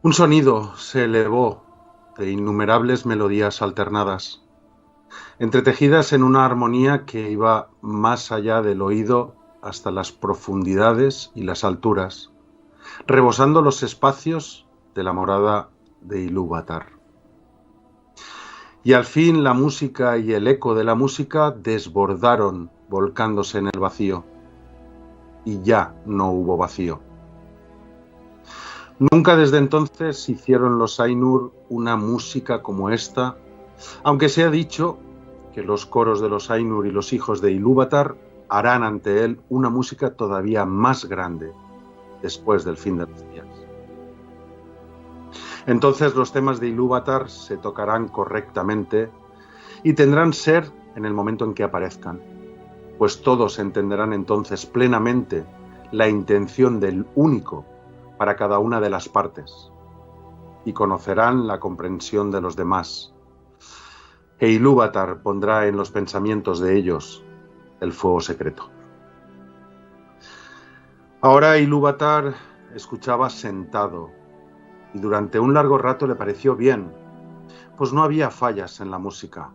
Un sonido se elevó de innumerables melodías alternadas, entretejidas en una armonía que iba más allá del oído hasta las profundidades y las alturas, rebosando los espacios de la morada de Ilúvatar. Y al fin la música y el eco de la música desbordaron, volcándose en el vacío. Y ya no hubo vacío. Nunca desde entonces hicieron los Ainur una música como esta, aunque se ha dicho que los coros de los Ainur y los hijos de Ilúvatar harán ante él una música todavía más grande después del fin de los días. Entonces los temas de Ilúvatar se tocarán correctamente y tendrán ser en el momento en que aparezcan, pues todos entenderán entonces plenamente la intención del único para cada una de las partes y conocerán la comprensión de los demás. E Ilúvatar pondrá en los pensamientos de ellos el fuego secreto. Ahora Ilúvatar escuchaba sentado y durante un largo rato le pareció bien, pues no había fallas en la música.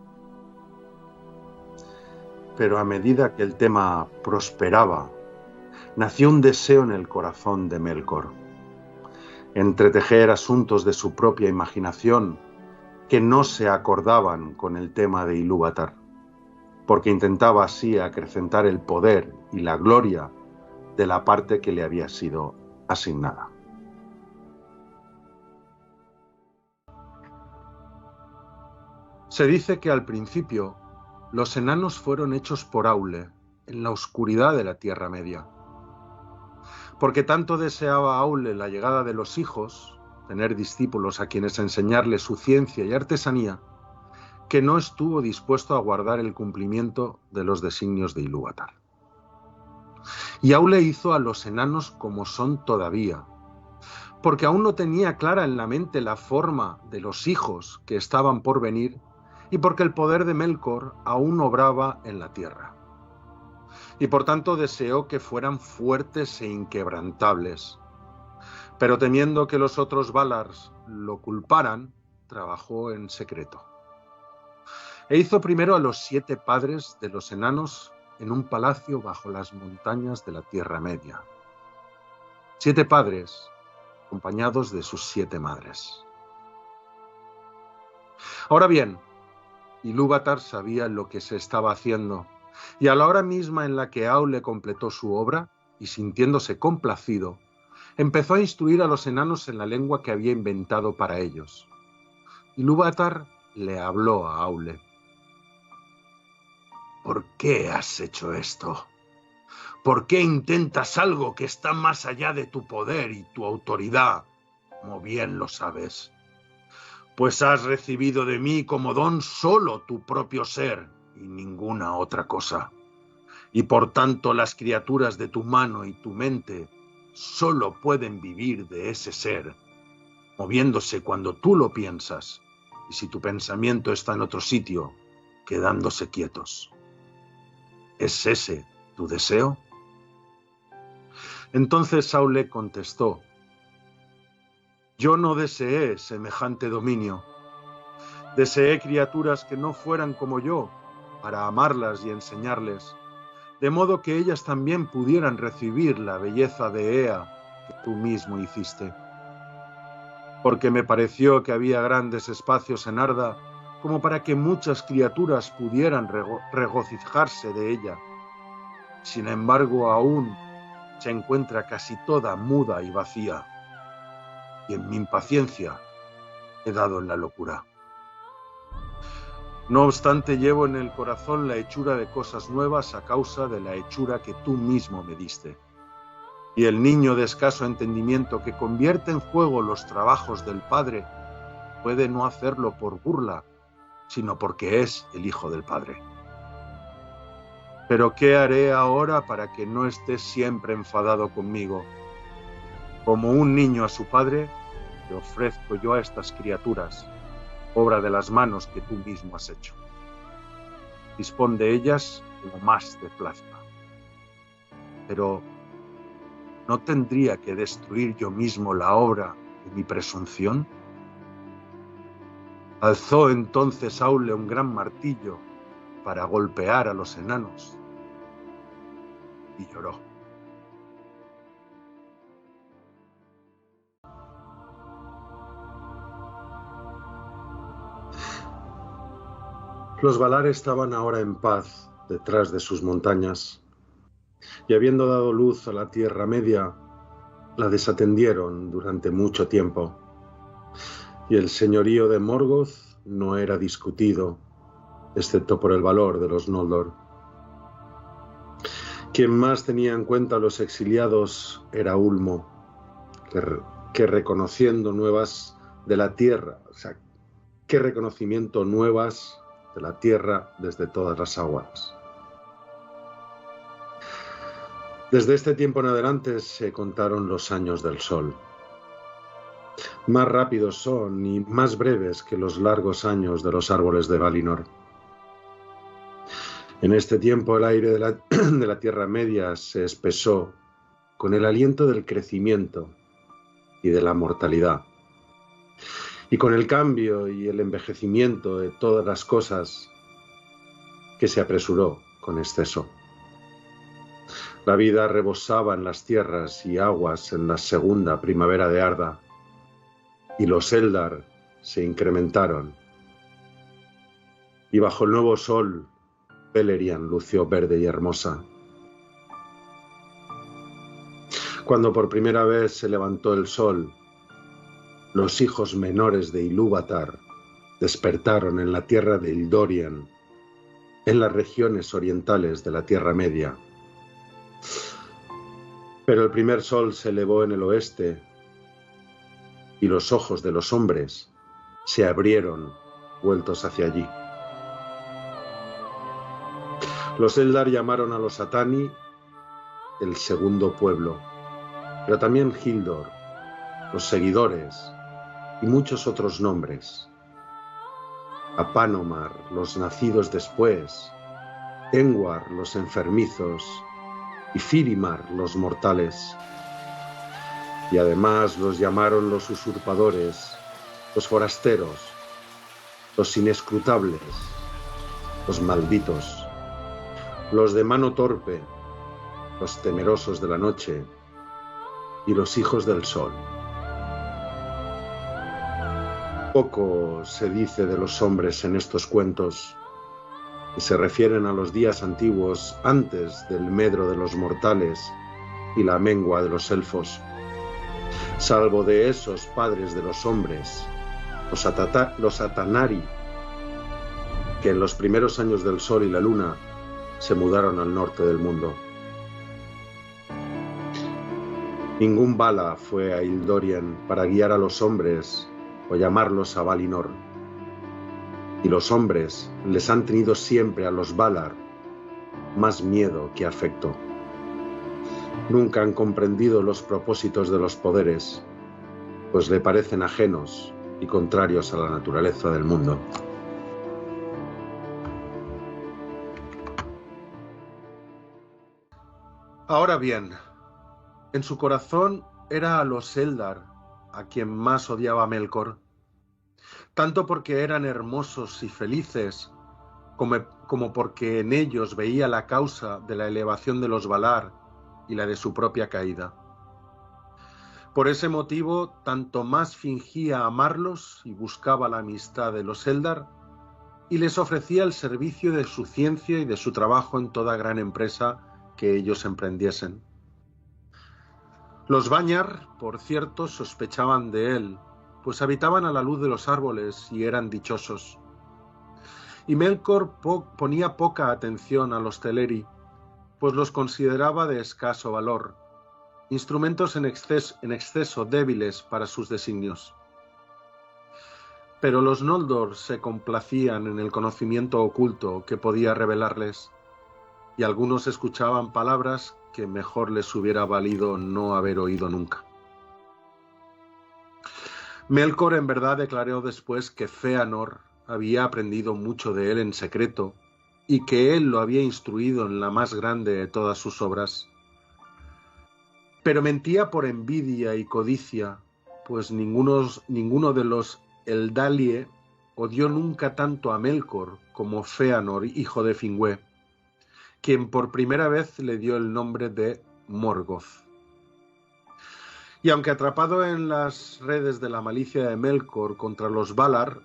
Pero a medida que el tema prosperaba, nació un deseo en el corazón de Melkor: entretejer asuntos de su propia imaginación que no se acordaban con el tema de Ilúvatar, porque intentaba así acrecentar el poder y la gloria de la parte que le había sido asignada. Se dice que al principio los enanos fueron hechos por Aule en la oscuridad de la Tierra Media, porque tanto deseaba Aule la llegada de los hijos, tener discípulos a quienes enseñarles su ciencia y artesanía, que no estuvo dispuesto a guardar el cumplimiento de los designios de Ilúvatar. Y Aule hizo a los enanos como son todavía, porque aún no tenía clara en la mente la forma de los hijos que estaban por venir y porque el poder de Melkor aún obraba en la tierra. Y por tanto deseó que fueran fuertes e inquebrantables. Pero temiendo que los otros Valars lo culparan, trabajó en secreto. E hizo primero a los 7 padres de los enanos en un palacio bajo las montañas de la Tierra Media. 7 padres acompañados de sus 7 madres. Ahora bien, Ilúvatar sabía lo que se estaba haciendo, y a la hora misma en la que Aule completó su obra, y sintiéndose complacido, empezó a instruir a los enanos en la lengua que había inventado para ellos. Ilúvatar le habló a Aule. ¿Por qué has hecho esto? ¿Por qué intentas algo que está más allá de tu poder y tu autoridad, como bien lo sabes? Pues has recibido de mí como don solo tu propio ser y ninguna otra cosa. Y por tanto las criaturas de tu mano y tu mente solo pueden vivir de ese ser, moviéndose cuando tú lo piensas, y si tu pensamiento está en otro sitio, quedándose quietos. ¿Es ese tu deseo? Entonces Aule contestó: yo no deseé semejante dominio. Deseé criaturas que no fueran como yo, para amarlas y enseñarles, de modo que ellas también pudieran recibir la belleza de Ea que tú mismo hiciste. Porque me pareció que había grandes espacios en Arda como para que muchas criaturas pudieran regocijarse de ella. Sin embargo, aún se encuentra casi toda muda y vacía. Y en mi impaciencia he dado en la locura. No obstante, llevo en el corazón la hechura de cosas nuevas a causa de la hechura que tú mismo me diste. Y el niño de escaso entendimiento que convierte en juego los trabajos del Padre puede no hacerlo por burla, sino porque es el Hijo del Padre. Pero ¿qué haré ahora para que no estés siempre enfadado conmigo? Como un niño a su padre, te ofrezco yo a estas criaturas, obra de las manos que tú mismo has hecho. Dispón de ellas como más te plazca. Pero ¿no tendría que destruir yo mismo la obra de mi presunción? Alzó entonces Aule un gran martillo para golpear a los enanos y lloró. Los Valar estaban ahora en paz detrás de sus montañas, y habiendo dado luz a la Tierra Media, la desatendieron durante mucho tiempo, y el señorío de Morgoth no era discutido, excepto por el valor de los Noldor. Quien más tenía en cuenta a los exiliados era Ulmo, que reconociendo nuevas de la tierra, qué reconocimiento nuevas de la tierra desde todas las aguas. Desde este tiempo en adelante se contaron los años del sol. Más rápidos son y más breves que los largos años de los árboles de Valinor. En este tiempo el aire de la Tierra Media se espesó con el aliento del crecimiento y de la mortalidad, y con el cambio y el envejecimiento de todas las cosas que se apresuró con exceso. La vida rebosaba en las tierras y aguas en la segunda primavera de Arda, y los Eldar se incrementaron, y bajo el nuevo sol Beleriand lució verde y hermosa. Cuando por primera vez se levantó el sol, los hijos menores de Ilúvatar despertaron en la tierra de Ildorian, en las regiones orientales de la Tierra Media. Pero el primer sol se elevó en el oeste, y los ojos de los hombres se abrieron, vueltos hacia allí. Los Eldar llamaron a los Atani el segundo pueblo, pero también Hildor, los seguidores y muchos otros nombres. A Panomar, los nacidos después, Engwar, los enfermizos, y Firimar, los mortales. Y además los llamaron los usurpadores, los forasteros, los inescrutables, los malditos, los de mano torpe, los temerosos de la noche y los hijos del sol. Poco se dice de los hombres en estos cuentos, que se refieren a los días antiguos antes del medro de los mortales y la mengua de los elfos, salvo de esos padres de los hombres, los Atanari, que en los primeros años del sol y la luna se mudaron al norte del mundo. Ningún Vala fue a Ildorian para guiar a los hombres o llamarlos a Valinor, y los hombres les han tenido siempre a los Valar más miedo que afecto. Nunca han comprendido los propósitos de los poderes, pues le parecen ajenos y contrarios a la naturaleza del mundo. Ahora bien, en su corazón era a los Eldar a quien más odiaba Melkor, tanto porque eran hermosos y felices, como porque en ellos veía la causa de la elevación de los Valar y la de su propia caída. Por ese motivo, tanto más fingía amarlos y buscaba la amistad de los Eldar, y les ofrecía el servicio de su ciencia y de su trabajo en toda gran empresa que ellos emprendiesen. Los Vanyar, por cierto, sospechaban de él, pues habitaban a la luz de los árboles y eran dichosos. Y Melkor ponía poca atención a los Teleri, pues los consideraba de escaso valor, instrumentos en exceso débiles para sus designios. Pero los Noldor se complacían en el conocimiento oculto que podía revelarles, y algunos escuchaban palabras que mejor les hubiera valido no haber oído nunca. Melkor en verdad declaró después que Fëanor había aprendido mucho de él en secreto y que él lo había instruido en la más grande de todas sus obras. Pero mentía por envidia y codicia, pues ninguno de los Eldalie odió nunca tanto a Melkor como Fëanor, hijo de Finwë, quien por primera vez le dio el nombre de Morgoth. Y aunque atrapado en las redes de la malicia de Melkor contra los Valar,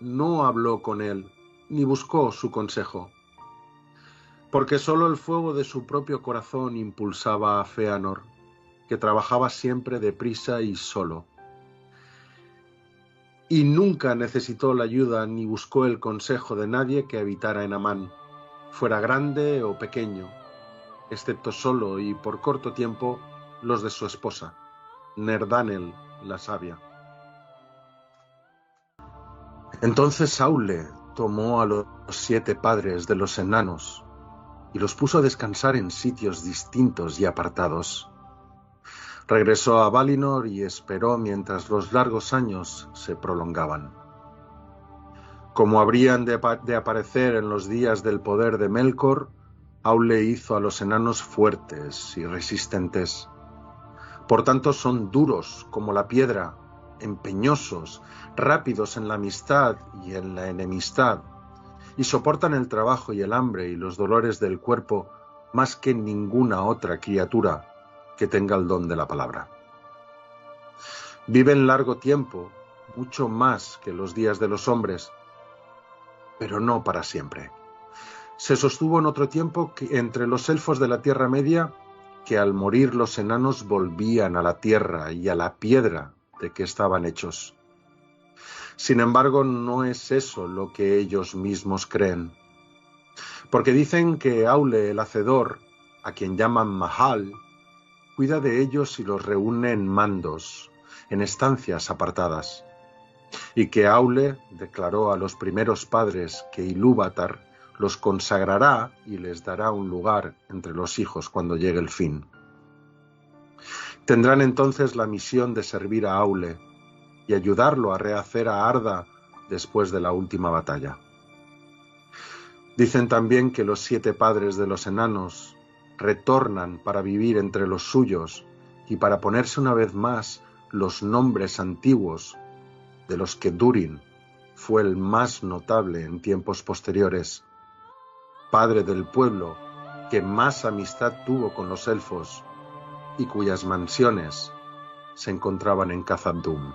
no habló con él, ni buscó su consejo, porque solo el fuego de su propio corazón impulsaba a Fëanor, que trabajaba siempre deprisa y solo. Y nunca necesitó la ayuda ni buscó el consejo de nadie que habitara en Amán, fuera grande o pequeño, excepto solo y por corto tiempo los de su esposa, Nerdanel, la sabia. Entonces Aule tomó a los 7 padres de los enanos y los puso a descansar en sitios distintos y apartados. Regresó a Valinor y esperó mientras los largos años se prolongaban. Como habrían de aparecer en los días del poder de Melkor, Aule hizo a los enanos fuertes y resistentes. Por tanto son duros como la piedra, empeñosos, rápidos en la amistad y en la enemistad, y soportan el trabajo y el hambre y los dolores del cuerpo más que ninguna otra criatura que tenga el don de la palabra. Viven largo tiempo, mucho más que los días de los hombres, pero no para siempre. Se sostuvo en otro tiempo que entre los elfos de la Tierra Media que al morir los enanos volvían a la tierra y a la piedra de que estaban hechos. Sin embargo, no es eso lo que ellos mismos creen, porque dicen que Aule el Hacedor, a quien llaman Mahal, cuida de ellos y los reúne en mandos, en estancias apartadas, y que Aule declaró a los primeros padres que Ilúvatar los consagrará y les dará un lugar entre los hijos cuando llegue el fin. Tendrán entonces la misión de servir a Aule y ayudarlo a rehacer a Arda después de la última batalla. Dicen también que los 7 padres de los enanos retornan para vivir entre los suyos y para ponerse una vez más los nombres antiguos de los que Durin fue el más notable en tiempos posteriores, padre del pueblo que más amistad tuvo con los elfos y cuyas mansiones se encontraban en Khazad-dûm.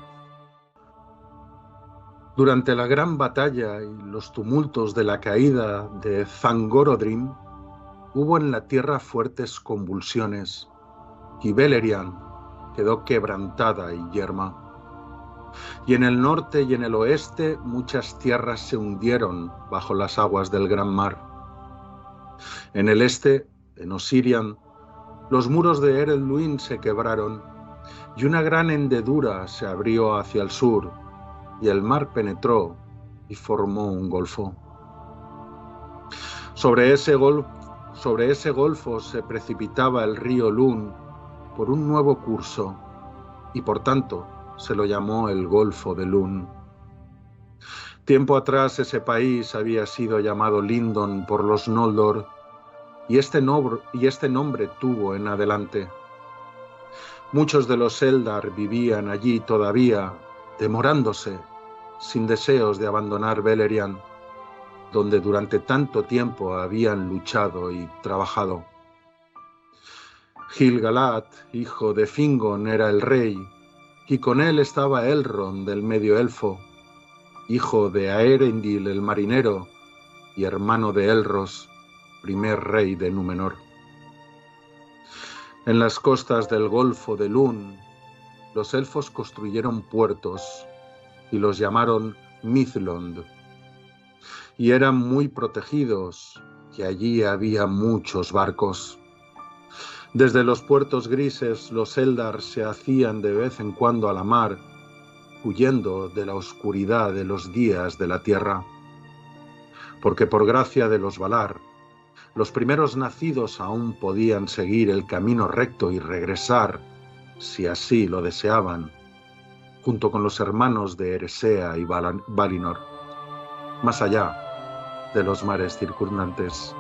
Durante la gran batalla y los tumultos de la caída de Thangorodrim, hubo en la tierra fuertes convulsiones, y Beleriand quedó quebrantada y yerma. Y en el norte y en el oeste muchas tierras se hundieron bajo las aguas del gran mar. En el este, en Osirian, los muros de Erel Luin se quebraron, y una gran hendedura se abrió hacia el sur, y el mar penetró y formó un golfo. Sobre ese golfo se precipitaba el río Lun por un nuevo curso, y por tanto se lo llamó el Golfo de Lun. Tiempo atrás ese país había sido llamado Lindon por los Noldor, y este nombre tuvo en adelante. Muchos de los Eldar vivían allí todavía, demorándose, sin deseos de abandonar Beleriand, donde durante tanto tiempo habían luchado y trabajado. Gil-galad, hijo de Fingon, era el rey, y con él estaba Elrond, el medio elfo, hijo de Aerendil el marinero y hermano de Elros, primer rey de Númenor. En las costas del Golfo de Lun, los elfos construyeron puertos y los llamaron Mithlond, y eran muy protegidos, y allí había muchos barcos. Desde los puertos grises los Eldar se hacían de vez en cuando a la mar, huyendo de la oscuridad de los días de la tierra, porque por gracia de los Valar, los primeros nacidos aún podían seguir el camino recto y regresar, si así lo deseaban, junto con los hermanos de Eresea y Valinor, más allá de los mares circundantes.